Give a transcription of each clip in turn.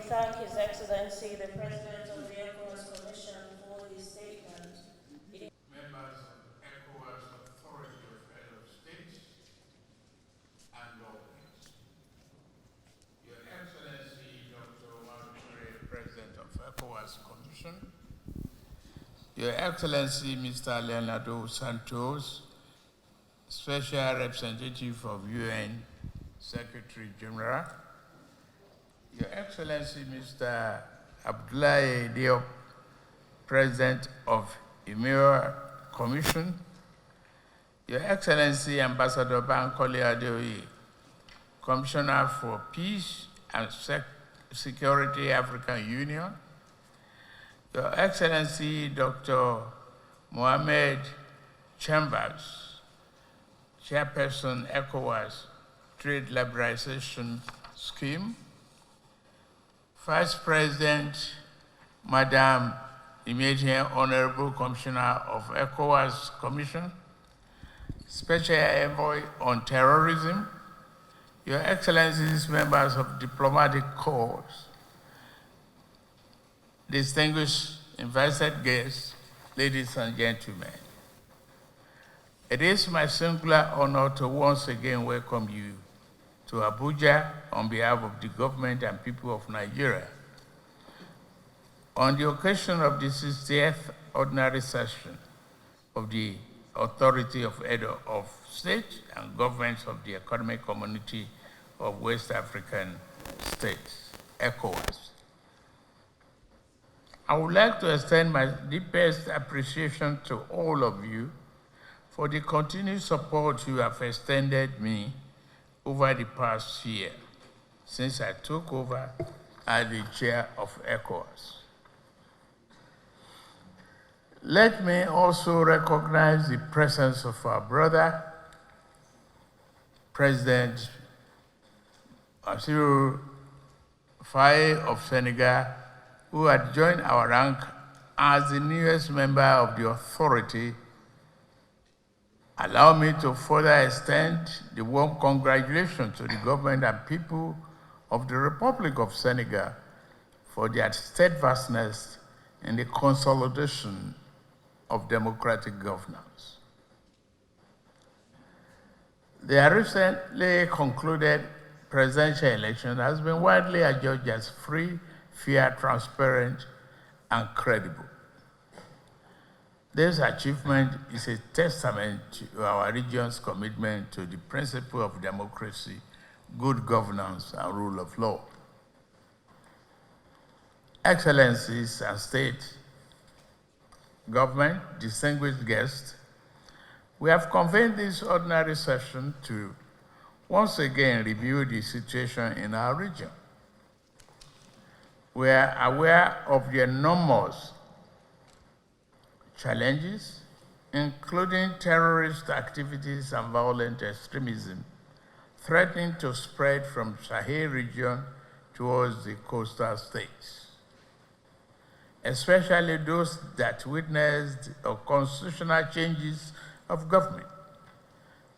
thank His Excellency, the President of the ECOWAS Commission, for his statement. Members of ECOWAS Authority of Head of States and Governments, Your Excellency Dr. Margaret, President of ECOWAS Commission, Your Excellency Mr. Leonardo Santos, Special Representative of UN Secretary General, Your Excellency Mr. Abdoulaye Diop, President of EMIR Commission, Your Excellency Ambassador Bankole Adeoye, Commissioner for Peace and Security, African Union, Your Excellency Dr. Mohamed Chambers, Chairperson ECOWAS Trade Liberalization Scheme, Vice President Madam Immediate Honorable Commissioner of ECOWAS Commission, Special Envoy on Terrorism, Your Excellencies, members of diplomatic corps, distinguished invited guests, ladies and gentlemen. It is my singular honor to once again welcome you to Abuja on behalf of the government and people of Nigeria on the occasion of the 60th Ordinary Session of the Authority of Head of State and Governments of the Economic Community of West African States, ECOWAS. I would like to extend my deepest appreciation to all of you for the continued support you have extended me over the past year since I took over as the chair of ECOWAS. Let me also recognize the presence of our brother, President Bassirou Faye of Senegal, who had joined our rank as the newest member of the authority. Allow me to further extend the warm congratulations to the government and people of the Republic of Senegal for their steadfastness in the consolidation of democratic governance. The recently concluded presidential election has been widely adjudged as free, fair, transparent, and credible. This achievement is a testament to our region's commitment to the principle of democracy, good governance, and rule of law. Excellencies and state government, distinguished guests, we have convened this ordinary session to once again review the situation in our region. We are aware of the enormous challenges, including terrorist activities and violent extremism, threatening to spread from Sahel region towards the coastal states, especially those that witnessed constitutional changes of government.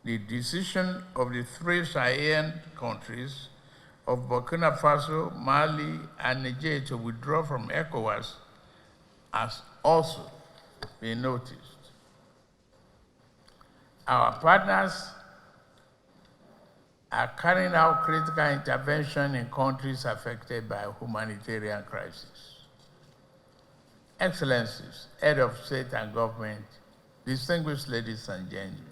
The decision of the three Saharan countries of Burkina Faso, Mali, and Niger to withdraw from ECOWAS has also been noticed. Our partners are carrying out critical intervention in countries affected by humanitarian crisis. Excellencies, head of state and government, distinguished ladies and gentlemen,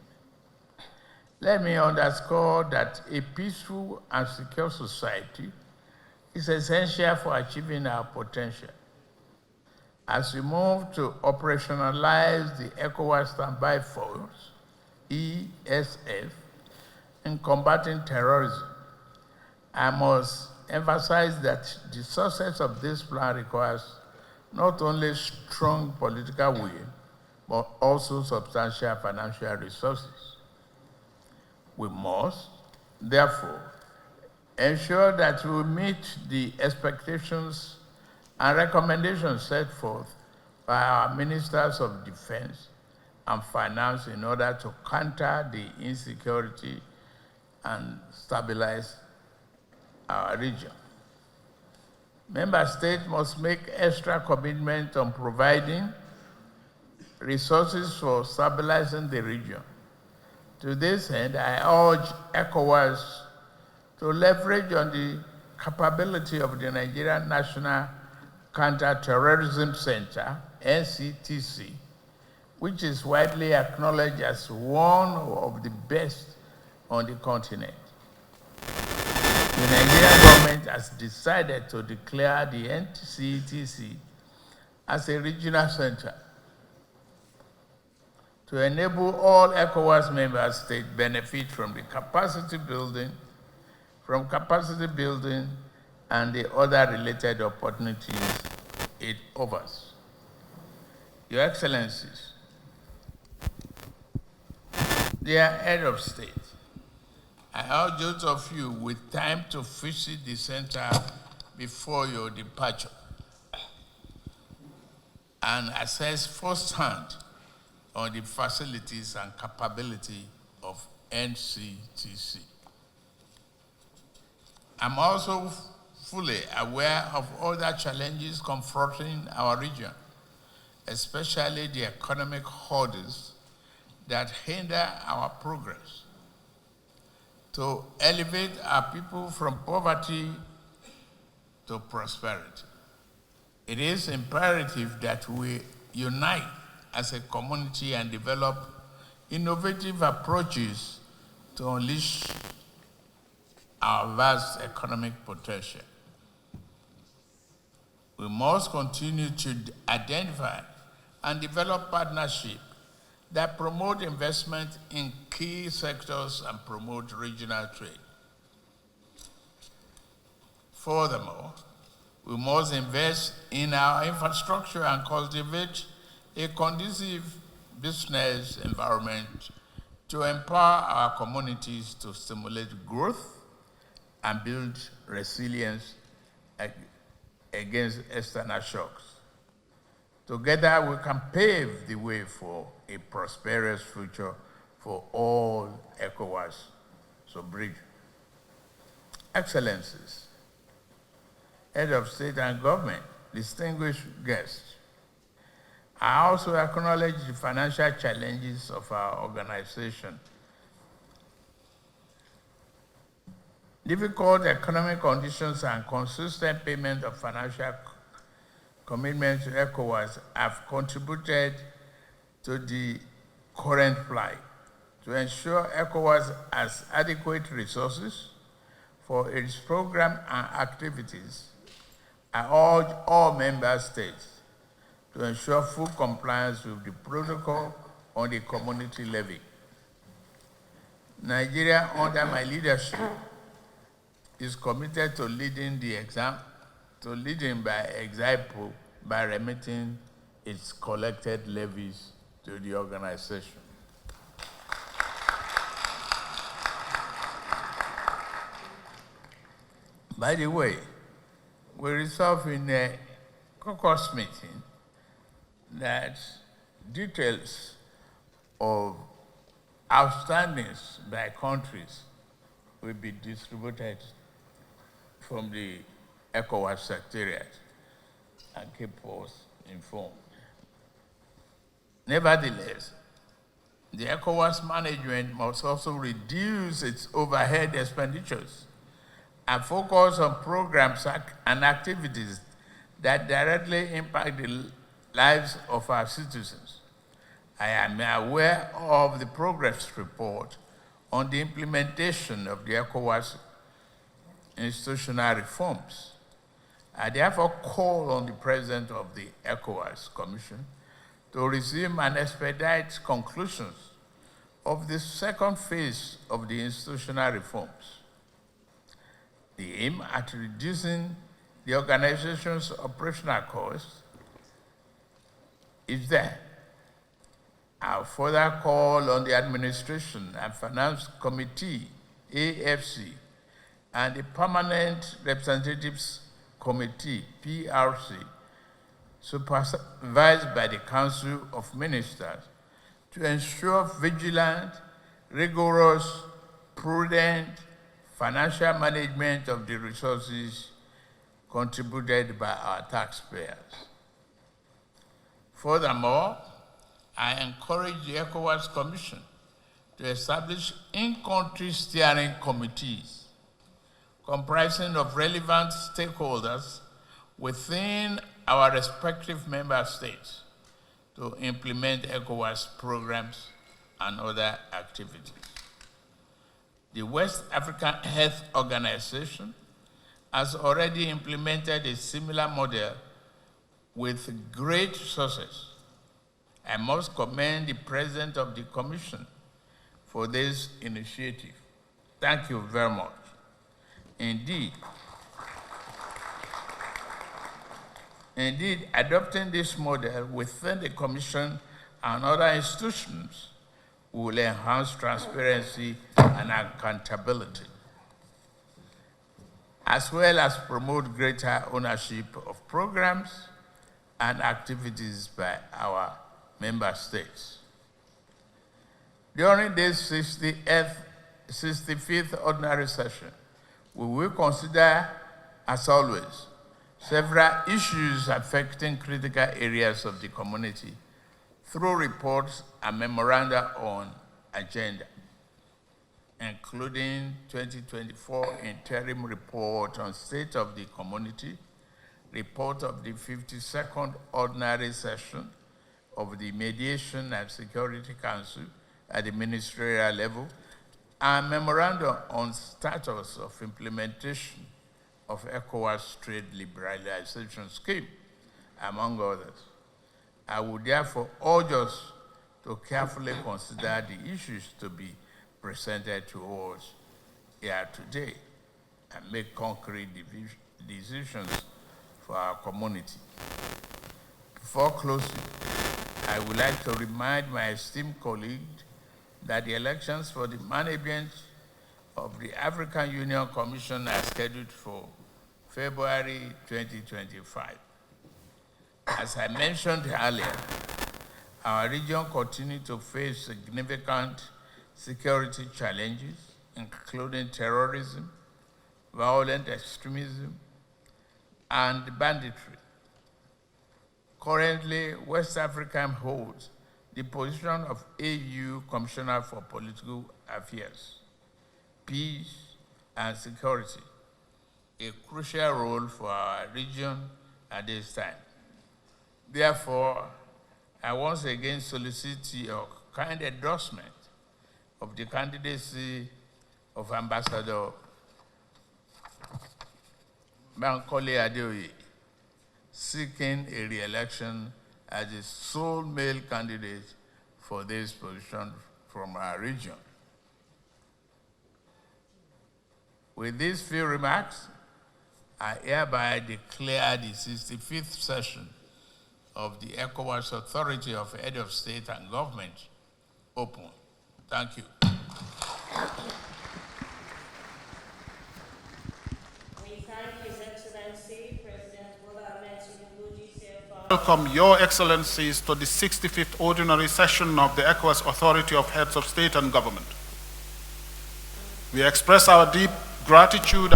let me underscore that a peaceful and secure society is essential for achieving our potential. As we move to operationalize the ECOWAS Standby Force, ESF, in combating terrorism, I must emphasize that the success of this plan requires not only strong political will, but also substantial financial resources. We must, therefore, ensure that we meet the expectations and recommendations set forth by our ministers of defense and finance in order to counter the insecurity and stabilize our region. Member states must make extra commitment on providing resources for stabilizing the region. To this end, I urge ECOWAS to leverage on the capability of the Nigerian National Counter-Terrorism Center, NCTC, which is widely acknowledged as one of the best on the continent. The Nigerian government has decided to declare the NCTC as a regional center to enable all ECOWAS member states benefit from capacity building and the other related opportunities it offers. Your Excellencies, dear Head of State, I urge those of you with time to visit the center before your departure and assess firsthand on the facilities and capability of NCTC. I'm also fully aware of other challenges confronting our region, especially the economic hurdles that hinder our progress. To elevate our people from poverty to prosperity, it is imperative that we unite as a community and develop innovative approaches to unleash our vast economic potential. We must continue to identify and develop partnerships that promote investment in key sectors and promote regional trade. Furthermore, we must invest in our infrastructure and cultivate a conducive business environment to empower our communities to stimulate growth and build resilience against external shocks. Together, we can pave the way for a prosperous future for all ECOWAS sub-region. Excellencies, Head of State and Government, distinguished guests, I also acknowledge the financial challenges of our organization. Difficult economic conditions and consistent payment of financial commitments to ECOWAS have contributed to the current plight. To ensure ECOWAS has adequate resources for its program and activities, I urge all member states to ensure full compliance with the protocol on the community levy. Nigeria, under my leadership, is committed to leading by example by remitting its collected levies to the organization. By the way, we resolved in a caucus meeting that details of outstandings by countries will be distributed from the ECOWAS Secretariat and keep us informed. Nevertheless, the ECOWAS management must also reduce its overhead expenditures and focus on programs and activities that directly impact the lives of our citizens. I am aware of the progress report on the implementation of the ECOWAS institutional reforms. I therefore call on the President of the ECOWAS Commission to resume and expedite conclusions of the second phase of the institutional reforms. The aim at reducing the organization's operational costs is there. I further call on the Administration and Finance Committee, AFC, and the Permanent Representatives Committee, PRC, supervised by the Council of Ministers, to ensure vigilant, rigorous, prudent financial management of the resources contributed by our taxpayers. Furthermore, I encourage the ECOWAS Commission to establish in-country steering committees comprising of relevant stakeholders within our respective member states to implement ECOWAS programs and other activities. The West African Health Organization has already implemented a similar model with great success. I must commend the President of the Commission for this initiative. Thank you very much. Indeed, adopting this model within the Commission and other institutions will enhance transparency and accountability, as well as promote greater ownership of programs and activities by our member states. During this 65th ordinary session, we will consider, as always, several issues affecting critical areas of the community through reports and memoranda on agenda, including 2024 interim report on state of the community, report of the 52nd ordinary session of the Mediation and Security Council at the ministerial level, and memorandum on status of implementation of ECOWAS trade liberalization scheme, among others. I would therefore urge us to carefully consider the issues to be presented to us here today and make concrete decisions for our community. Before closing, I would like to remind my esteemed colleagues that the elections for the management of the African Union Commission are scheduled for February 2025. As I mentioned earlier, our region continues to face significant security challenges, including terrorism, violent extremism, and banditry. Currently, West Africa holds the position of AU Commissioner for Political Affairs, Peace, and Security, a crucial role for our region at this time. Therefore, I once again solicit your kind endorsement of the candidacy of Ambassador Bankole Adeoye, seeking a re-election as the sole male candidate for this position from our region. With these few remarks, I hereby declare the 65th session of the ECOWAS Authority of Head of State and Government open. Thank you. We thank His Excellency, President Bola Ahmed Tinubu, GCFR. Welcome Your Excellencies to the 65th Ordinary Session of the ECOWAS Authority of Heads of State and Government. We express our deep gratitude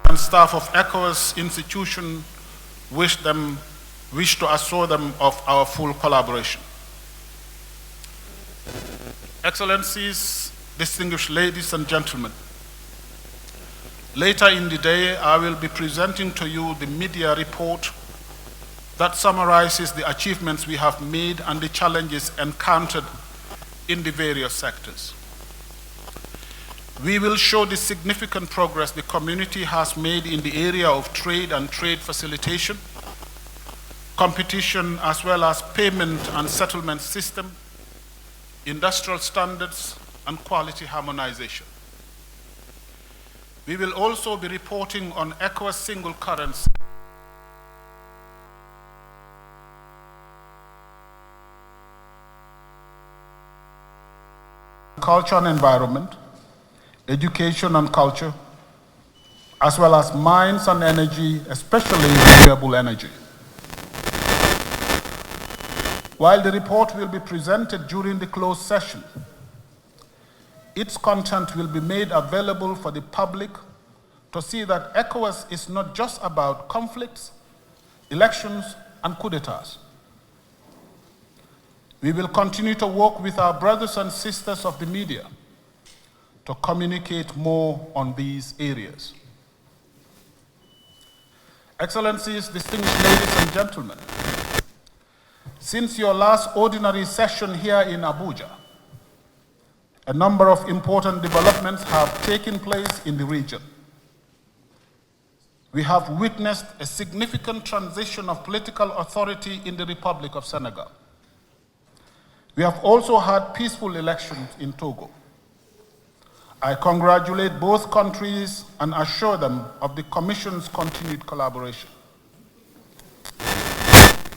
and staff of ECOWAS institution wish to assure them of our full collaboration. Excellencies, distinguished ladies and gentlemen, later in the day, I will be presenting to you the media report that summarizes the achievements we have made and the challenges encountered in the various sectors. We will show the significant progress the community has made in the area of trade and trade facilitation, competition as well as payment and settlement system, industrial standards, and quality harmonization. We will also be reporting on ECOWAS single currency, culture and environment, education and culture, as well as mines and energy, especially renewable energy. While the report will be presented during the closed session, its content will be made available for the public to see that ECOWAS is not just about conflicts, elections, and coup d'etats. We will continue to work with our brothers and sisters of the media to communicate more on these areas. Excellencies, distinguished ladies and gentlemen, since your last ordinary session here in Abuja, a number of important developments have taken place in the region. We have witnessed a significant transition of political authority in the Republic of Senegal. We have also had peaceful elections in Togo. I congratulate both countries and assure them of the Commission's continued collaboration.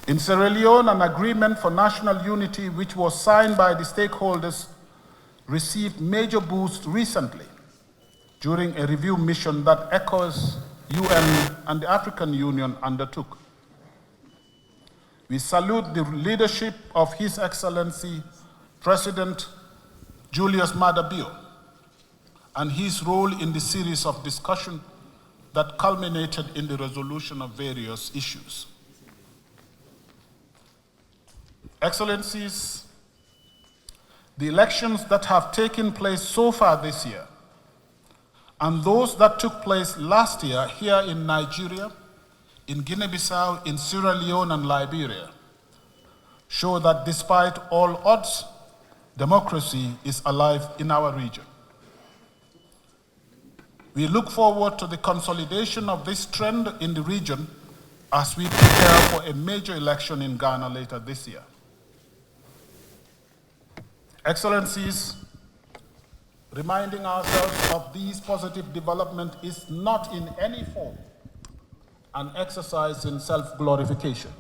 In Sierra Leone, an agreement for national unity, which was signed by the stakeholders, received major boost recently during a review mission that ECOWAS, UN, and the African Union undertook. We salute the leadership of His Excellency President Julius Maada Bio and his role in the series of discussions that culminated in the resolution of various issues. Excellencies, the elections that have taken place so far this year and those that took place last year here in Nigeria, in Guinea-Bissau, in Sierra Leone, and Liberia show that despite all odds, democracy is alive in our region. We look forward to the consolidation of this trend in the region as we prepare for a major election in Ghana later this year. Excellencies, reminding ourselves of these positive developments is not in any form an exercise in self-glorification.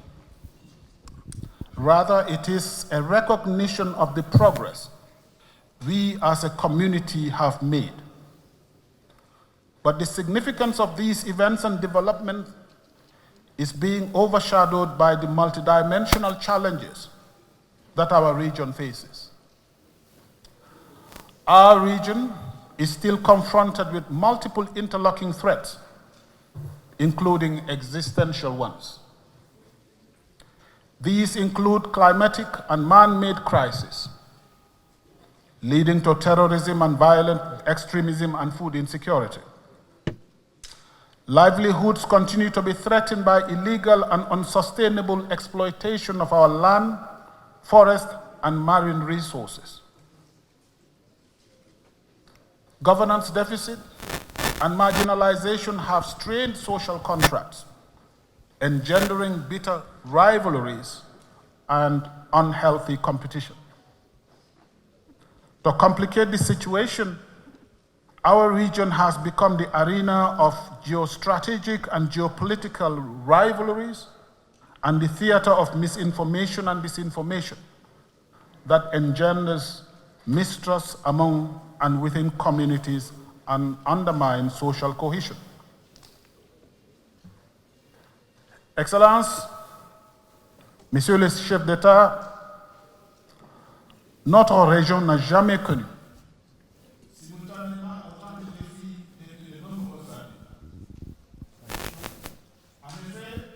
Rather, it is a recognition of the progress we as a community have made. But the significance of these events and developments is being overshadowed by the multidimensional challenges that our region faces. Our region is still confronted with multiple interlocking threats, including existential ones. These include climatic and man-made crises, leading to terrorism and violent extremism and food insecurity. Livelihoods continue to be threatened by illegal and unsustainable exploitation of our land, forest, and marine resources. Governance deficit and marginalization have strained social contracts, engendering bitter rivalries and unhealthy competition. To complicate the situation, our region has become the arena of geostrategic and geopolitical rivalries and the theater of misinformation and disinformation that engenders mistrust among and within communities and undermines social cohesion. Excellences, Monsieur le chef d'État, notre région n'a jamais connu simultanément autant de défis depuis de nombreuses années. En effet,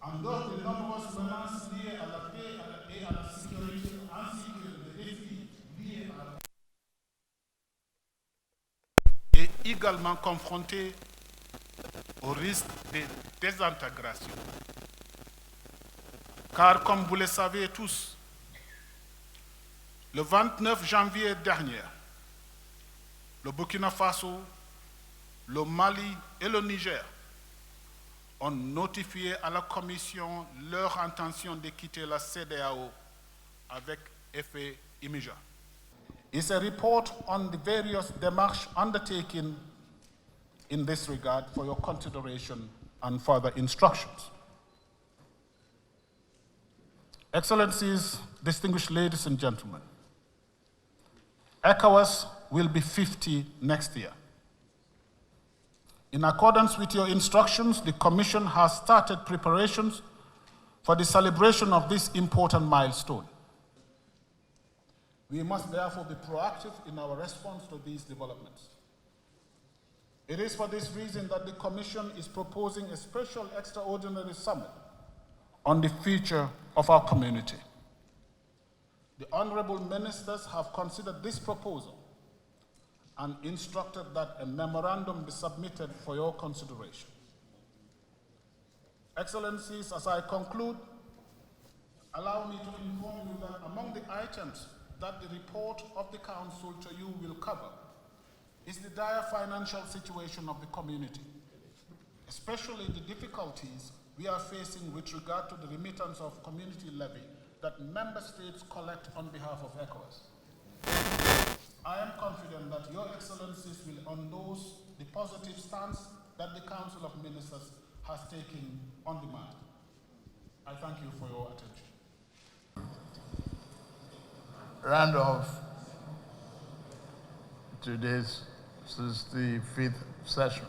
en dehors de nombreuses menaces liées à la paix et à la sécurité, ainsi que des défis liés à la est également confronté au risque de désintégration. Car comme vous le savez tous, le 29 janvier dernier, le Burkina Faso, le Mali et le Niger ont notifié à la Commission leur intention de quitter la CEDEAO avec effet immédiat. It's a report on the various démarches undertaken in this regard for your consideration and further instructions. Excellencies, distinguished ladies and gentlemen, ECOWAS will be 50 next year. In accordance with your instructions, the Commission has started preparations for the celebration of this important milestone. We must therefore be proactive in our response to these developments. It is for this reason that the Commission is proposing a special extraordinary summit on the future of our community. The honorable ministers have considered this proposal and instructed that a memorandum be submitted for your consideration. Excellencies, as I conclude, allow me to inform you that among the items that the report of the Council to you will cover is the dire financial situation of the community, especially the difficulties we are facing with regard to the remittance of community levy that member states collect on behalf of ECOWAS. I am confident that your excellencies will endorse the positive stance that the Council of Ministers has taken on the matter. I thank you for your attention. Round off today's 65th session.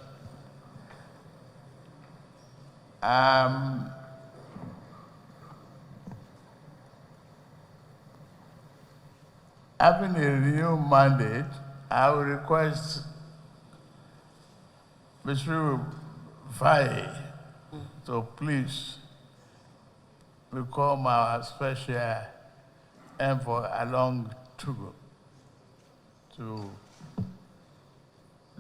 Having a renewed mandate, I will request Mr. Faye to please become our special envoy along Togo to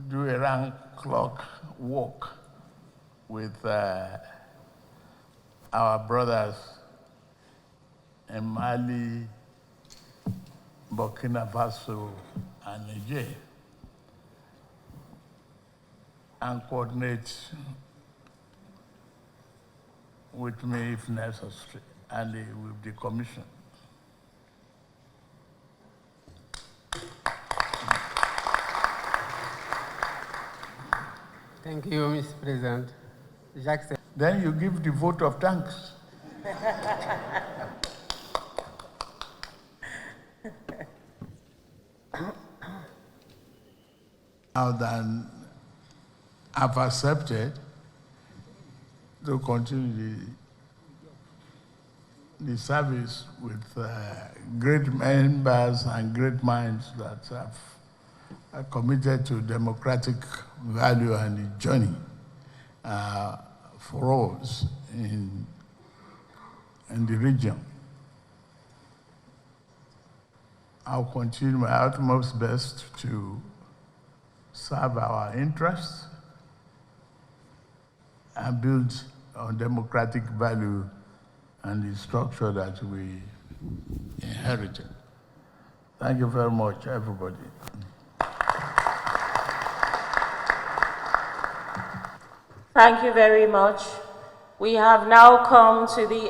do a round clock walk with our brothers in Mali, Burkina Faso, and Niger, and coordinate with me if necessary, and with the Commission. Thank you, Mr. President. J'accepte. Then you give the vote of thanks. Now then, I've accepted to continue the service with great members and great minds that are committed to democratic value and the journey for us in the region. I'll continue my utmost best to serve our interests and build on democratic value and the structure that we inherited. Thank you very much, everybody. Thank you very much. We have now come to the